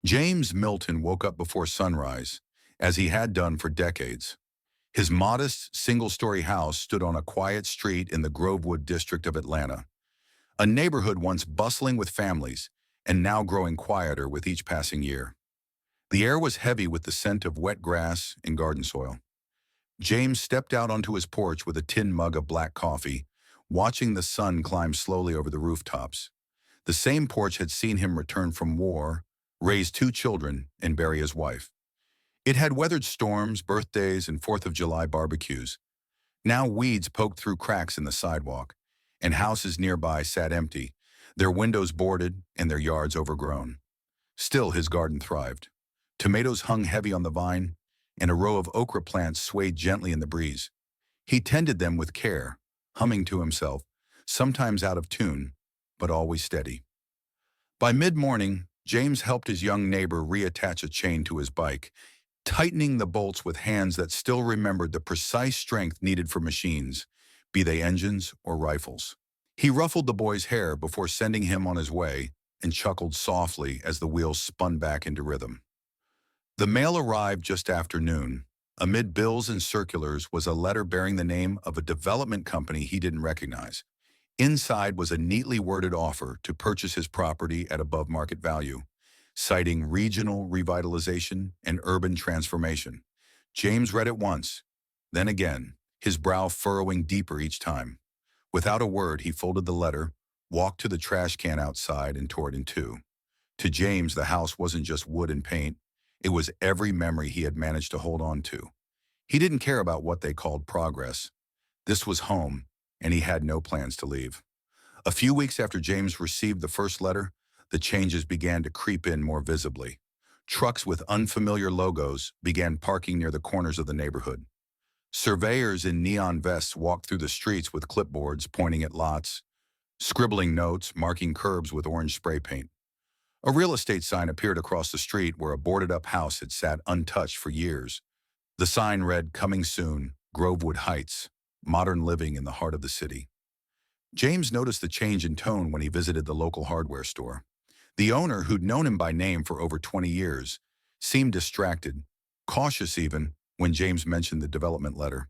James Milton woke up before sunrise, as he had done for decades. His modest, single-story house stood on a quiet street in the Grovewood district of Atlanta, a neighborhood once bustling with families and now growing quieter with each passing year. The air was heavy with the scent of wet grass and garden soil. James stepped out onto his porch with a tin mug of black coffee, watching the sun climb slowly over the rooftops. The same porch had seen him return from war, raise two children, and bury his wife. It had weathered storms, birthdays, and 4th of July barbecues. Now weeds poked through cracks in the sidewalk, and houses nearby sat empty, their windows boarded and their yards overgrown. Still, his garden thrived. Tomatoes hung heavy on the vine, and a row of okra plants swayed gently in the breeze. He tended them with care, humming to himself, sometimes out of tune, but always steady. By mid-morning, James helped his young neighbor reattach a chain to his bike, tightening the bolts with hands that still remembered the precise strength needed for machines, be they engines or rifles. He ruffled the boy's hair before sending him on his way and chuckled softly as the wheels spun back into rhythm. The mail arrived just after noon. Amid bills and circulars was a letter bearing the name of a development company he didn't recognize. Inside was a neatly worded offer to purchase his property at above market value, citing regional revitalization and urban transformation. James read it once, then again, his brow furrowing deeper each time. Without a word, he folded the letter, walked to the trash can outside, and tore it in two. To James, the house wasn't just wood and paint. It was every memory he had managed to hold on to. He didn't care about what they called progress. This was home, and he had no plans to leave. A few weeks after James received the first letter, the changes began to creep in more visibly. Trucks with unfamiliar logos began parking near the corners of the neighborhood. Surveyors in neon vests walked through the streets with clipboards pointing at lots, scribbling notes, marking curbs with orange spray paint. A real estate sign appeared across the street where a boarded-up house had sat untouched for years. The sign read, "Coming soon, Grovewood Heights, modern living in the heart of the city." James noticed the change in tone when he visited the local hardware store. The owner, who'd known him by name for over 20 years, seemed distracted, cautious even, when James mentioned the development letter.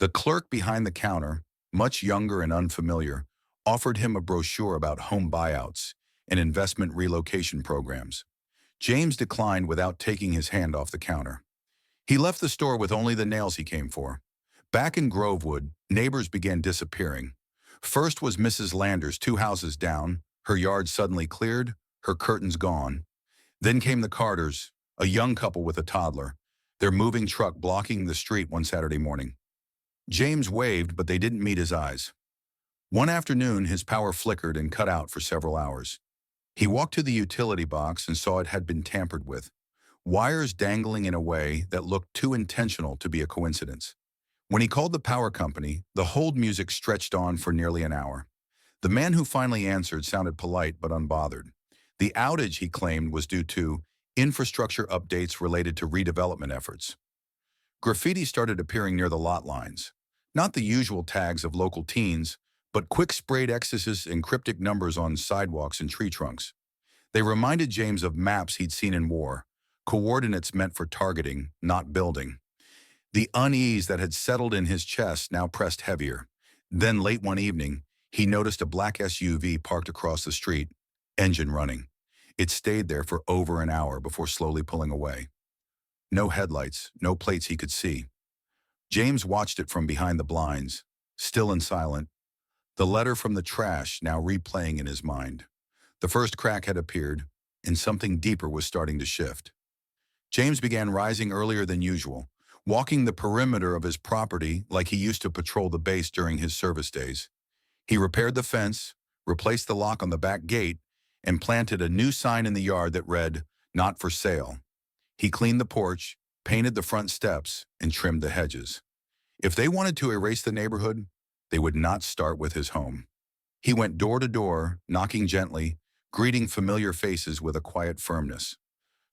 The clerk behind the counter, much younger and unfamiliar, offered him a brochure about home buyouts and investment relocation programs. James declined without taking his hand off the counter. He left the store with only the nails he came for. Back in Grovewood, neighbors began disappearing. First was Mrs. Landers, 2 houses down, her yard suddenly cleared, her curtains gone. Then came the Carters, a young couple with a toddler, their moving truck blocking the street one Saturday morning. James waved, but they didn't meet his eyes. One afternoon, his power flickered and cut out for several hours. He walked to the utility box and saw it had been tampered with, wires dangling in a way that looked too intentional to be a coincidence. When he called the power company, the hold music stretched on for nearly an hour. The man who finally answered sounded polite but unbothered. The outage, he claimed, was due to infrastructure updates related to redevelopment efforts. Graffiti started appearing near the lot lines. Not the usual tags of local teens, but quick sprayed X's and cryptic numbers on sidewalks and tree trunks. They reminded James of maps he'd seen in war, coordinates meant for targeting, not building. The unease that had settled in his chest now pressed heavier. Then late one evening, he noticed a black SUV parked across the street, engine running. It stayed there for over an hour before slowly pulling away. No headlights, no plates he could see. James watched it from behind the blinds, still and silent, the letter from the trash now replaying in his mind. The first crack had appeared, and something deeper was starting to shift. James began rising earlier than usual, walking the perimeter of his property like he used to patrol the base during his service days. He repaired the fence, replaced the lock on the back gate, and planted a new sign in the yard that read, "Not for sale." He cleaned the porch, painted the front steps, and trimmed the hedges. If they wanted to erase the neighborhood, they would not start with his home. He went door to door, knocking gently, greeting familiar faces with a quiet firmness.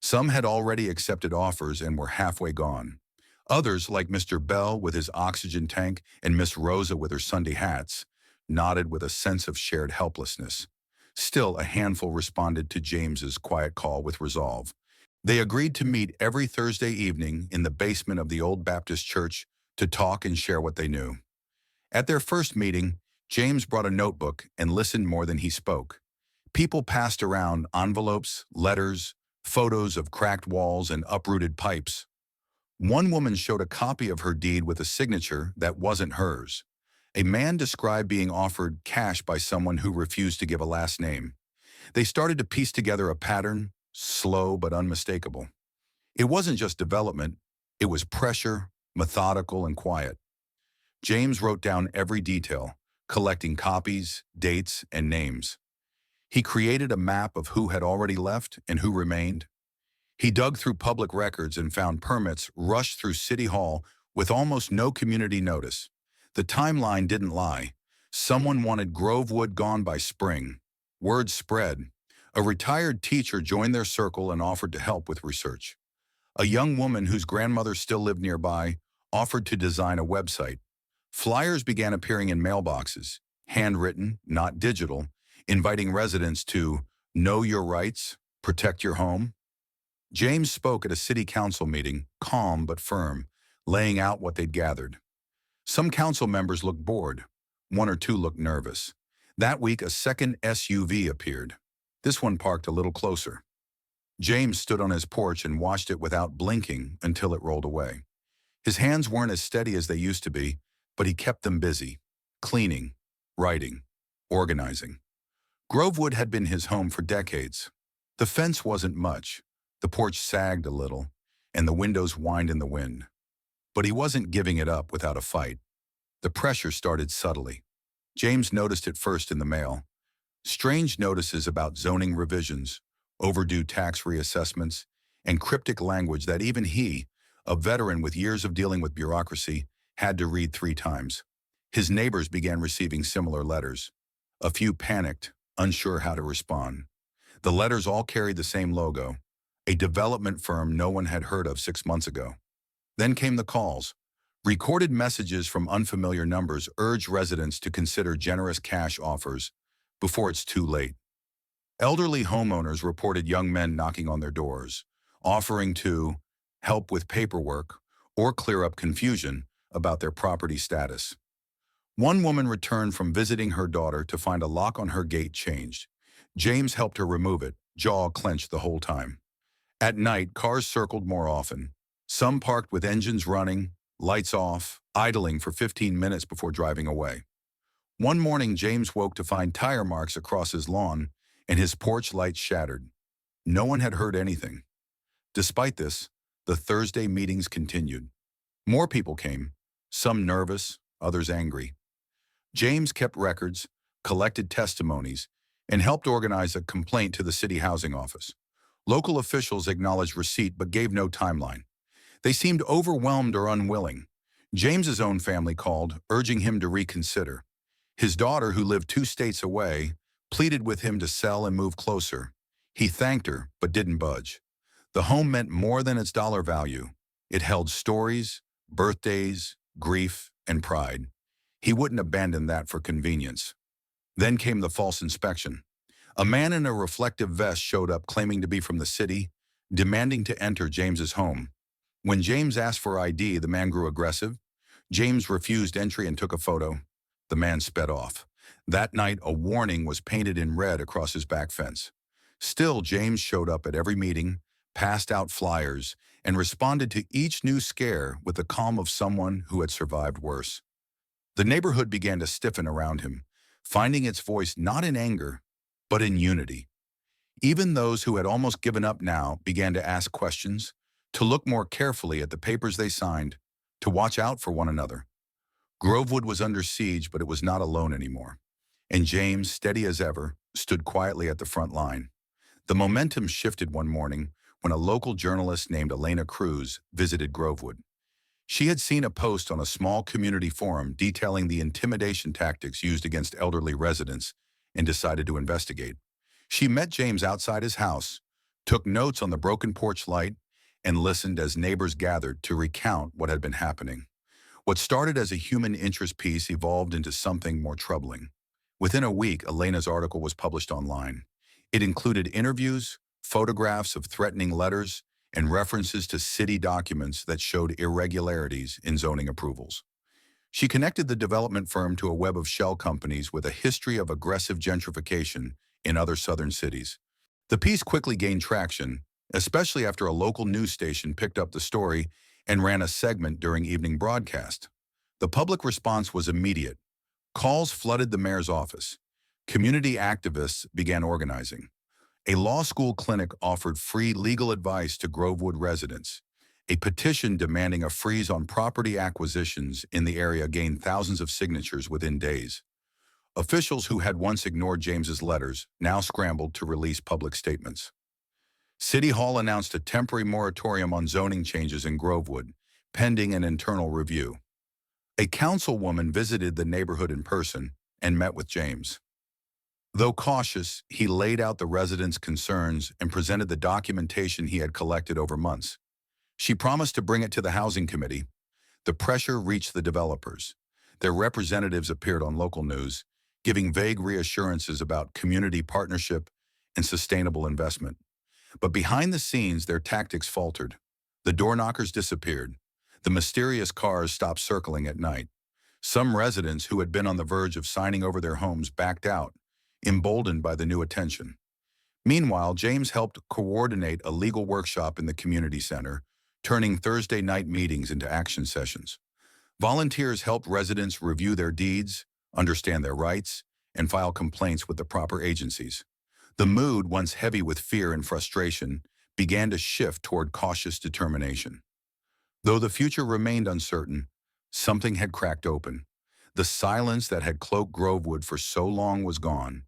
Some had already accepted offers and were halfway gone. Others, like Mr. Bell with his oxygen tank and Miss Rosa with her Sunday hats, nodded with a sense of shared helplessness. Still, a handful responded to James's quiet call with resolve. They agreed to meet every Thursday evening in the basement of the old Baptist church to talk and share what they knew. At their first meeting, James brought a notebook and listened more than he spoke. People passed around envelopes, letters, photos of cracked walls and uprooted pipes. One woman showed a copy of her deed with a signature that wasn't hers. A man described being offered cash by someone who refused to give a last name. They started to piece together a pattern, slow but unmistakable. It wasn't just development, it was pressure, methodical and quiet. James wrote down every detail, collecting copies, dates, and names. He created a map of who had already left and who remained. He dug through public records and found permits rushed through City Hall with almost no community notice. The timeline didn't lie. Someone wanted Grovewood gone by spring. Word spread. A retired teacher joined their circle and offered to help with research. A young woman whose grandmother still lived nearby offered to design a website. Flyers began appearing in mailboxes, handwritten, not digital, inviting residents to know your rights, protect your home. James spoke at a city council meeting, calm but firm, laying out what they'd gathered. Some council members looked bored. One or two looked nervous. That week, a second SUV appeared. This one parked a little closer. James stood on his porch and watched it without blinking until it rolled away. His hands weren't as steady as they used to be, but he kept them busy, cleaning, writing, organizing. Grovewood had been his home for decades. The fence wasn't much, the porch sagged a little, and the windows whined in the wind. But he wasn't giving it up without a fight. The pressure started subtly. James noticed it first in the mail. Strange notices about zoning revisions, overdue tax reassessments, and cryptic language that even he, a veteran with years of dealing with bureaucracy, had to read 3 times. His neighbors began receiving similar letters. A few panicked, unsure how to respond. The letters all carried the same logo, a development firm no one had heard of 6 months ago. Then came the calls. Recorded messages from unfamiliar numbers urged residents to consider generous cash offers before it's too late. Elderly homeowners reported young men knocking on their doors, offering to help with paperwork or clear up confusion about their property status. One woman returned from visiting her daughter to find a lock on her gate changed. James helped her remove it, jaw clenched the whole time. At night, cars circled more often. Some parked with engines running, lights off, idling for 15 minutes before driving away. One morning, James woke to find tire marks across his lawn and his porch lights shattered. No one had heard anything. Despite this, the Thursday meetings continued. More people came, some nervous, others angry. James kept records, collected testimonies, and helped organize a complaint to the city housing office. Local officials acknowledged receipt but gave no timeline. They seemed overwhelmed or unwilling. James's own family called, urging him to reconsider. His daughter, who lived 2 states away, pleaded with him to sell and move closer. He thanked her, but didn't budge. The home meant more than its dollar value. It held stories, birthdays, grief, and pride. He wouldn't abandon that for convenience. Then came the false inspection. A man in a reflective vest showed up claiming to be from the city, demanding to enter James's home. When James asked for ID, the man grew aggressive. James refused entry and took a photo. The man sped off. That night, a warning was painted in red across his back fence. Still, James showed up at every meeting, passed out flyers, and responded to each new scare with the calm of someone who had survived worse. The neighborhood began to stiffen around him, finding its voice not in anger, but in unity. Even those who had almost given up now began to ask questions, to look more carefully at the papers they signed, to watch out for one another. Grovewood was under siege, but it was not alone anymore. And James, steady as ever, stood quietly at the front line. The momentum shifted one morning when a local journalist named Elena Cruz visited Grovewood. She had seen a post on a small community forum detailing the intimidation tactics used against elderly residents and decided to investigate. She met James outside his house, took notes on the broken porch light, and listened as neighbors gathered to recount what had been happening. What started as a human interest piece evolved into something more troubling. Within a week, Elena's article was published online. It included interviews, photographs of threatening letters, and references to city documents that showed irregularities in zoning approvals. She connected the development firm to a web of shell companies with a history of aggressive gentrification in other southern cities. The piece quickly gained traction, especially after a local news station picked up the story and ran a segment during evening broadcast. The public response was immediate. Calls flooded the mayor's office. Community activists began organizing. A law school clinic offered free legal advice to Grovewood residents. A petition demanding a freeze on property acquisitions in the area gained thousands of signatures within days. Officials who had once ignored James's letters now scrambled to release public statements. City Hall announced a temporary moratorium on zoning changes in Grovewood, pending an internal review. A councilwoman visited the neighborhood in person and met with James. Though cautious, he laid out the residents' concerns and presented the documentation he had collected over months. She promised to bring it to the housing committee. The pressure reached the developers. Their representatives appeared on local news, giving vague reassurances about community partnership and sustainable investment. But behind the scenes, their tactics faltered. The door knockers disappeared. The mysterious cars stopped circling at night. Some residents who had been on the verge of signing over their homes backed out, emboldened by the new attention. Meanwhile, James helped coordinate a legal workshop in the community center, turning Thursday night meetings into action sessions. Volunteers helped residents review their deeds, understand their rights, and file complaints with the proper agencies. The mood, once heavy with fear and frustration, began to shift toward cautious determination. Though the future remained uncertain, something had cracked open. The silence that had cloaked Grovewood for so long was gone.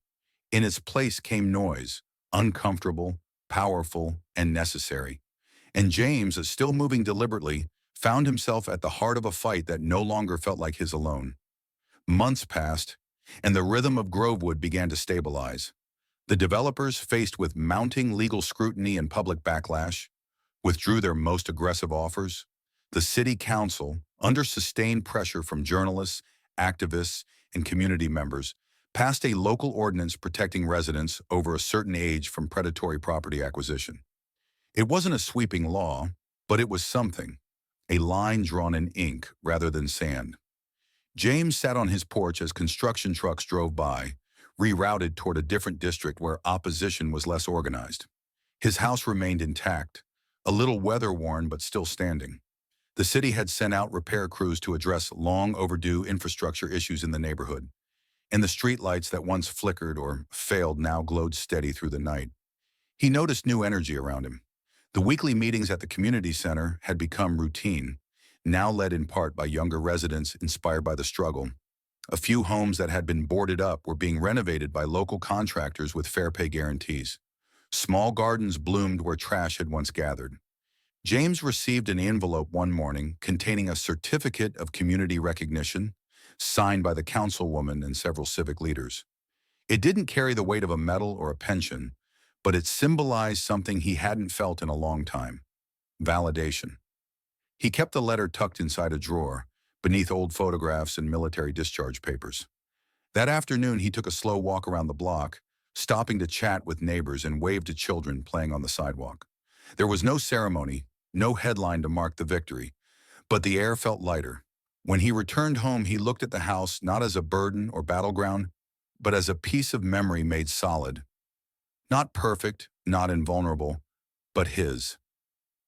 In its place came noise, uncomfortable, powerful, and necessary. And James, still moving deliberately, found himself at the heart of a fight that no longer felt like his alone. Months passed, and the rhythm of Grovewood began to stabilize. The developers, faced with mounting legal scrutiny and public backlash, withdrew their most aggressive offers. The city council, under sustained pressure from journalists, activists, and community members, passed a local ordinance protecting residents over a certain age from predatory property acquisition. It wasn't a sweeping law, but it was something, a line drawn in ink rather than sand. James sat on his porch as construction trucks drove by, rerouted toward a different district where opposition was less organized. His house remained intact, a little weather-worn but still standing. The city had sent out repair crews to address long-overdue infrastructure issues in the neighborhood, and the streetlights that once flickered or failed now glowed steady through the night. He noticed new energy around him. The weekly meetings at the community center had become routine, now led in part by younger residents inspired by the struggle. A few homes that had been boarded up were being renovated by local contractors with fair pay guarantees. Small gardens bloomed where trash had once gathered. James received an envelope one morning containing a certificate of community recognition, signed by the councilwoman and several civic leaders. It didn't carry the weight of a medal or a pension, but it symbolized something he hadn't felt in a long time: validation. He kept the letter tucked inside a drawer, beneath old photographs and military discharge papers. That afternoon, he took a slow walk around the block, stopping to chat with neighbors and wave to children playing on the sidewalk. There was no ceremony, no headline to mark the victory, but the air felt lighter. When he returned home, he looked at the house not as a burden or battleground, but as a piece of memory made solid. Not perfect, not invulnerable, but his.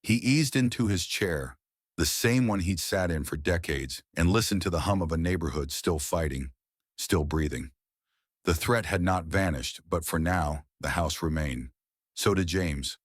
He eased into his chair, the same one he'd sat in for decades, and listened to the hum of a neighborhood still fighting, still breathing. The threat had not vanished, but for now, the house remained. So did James.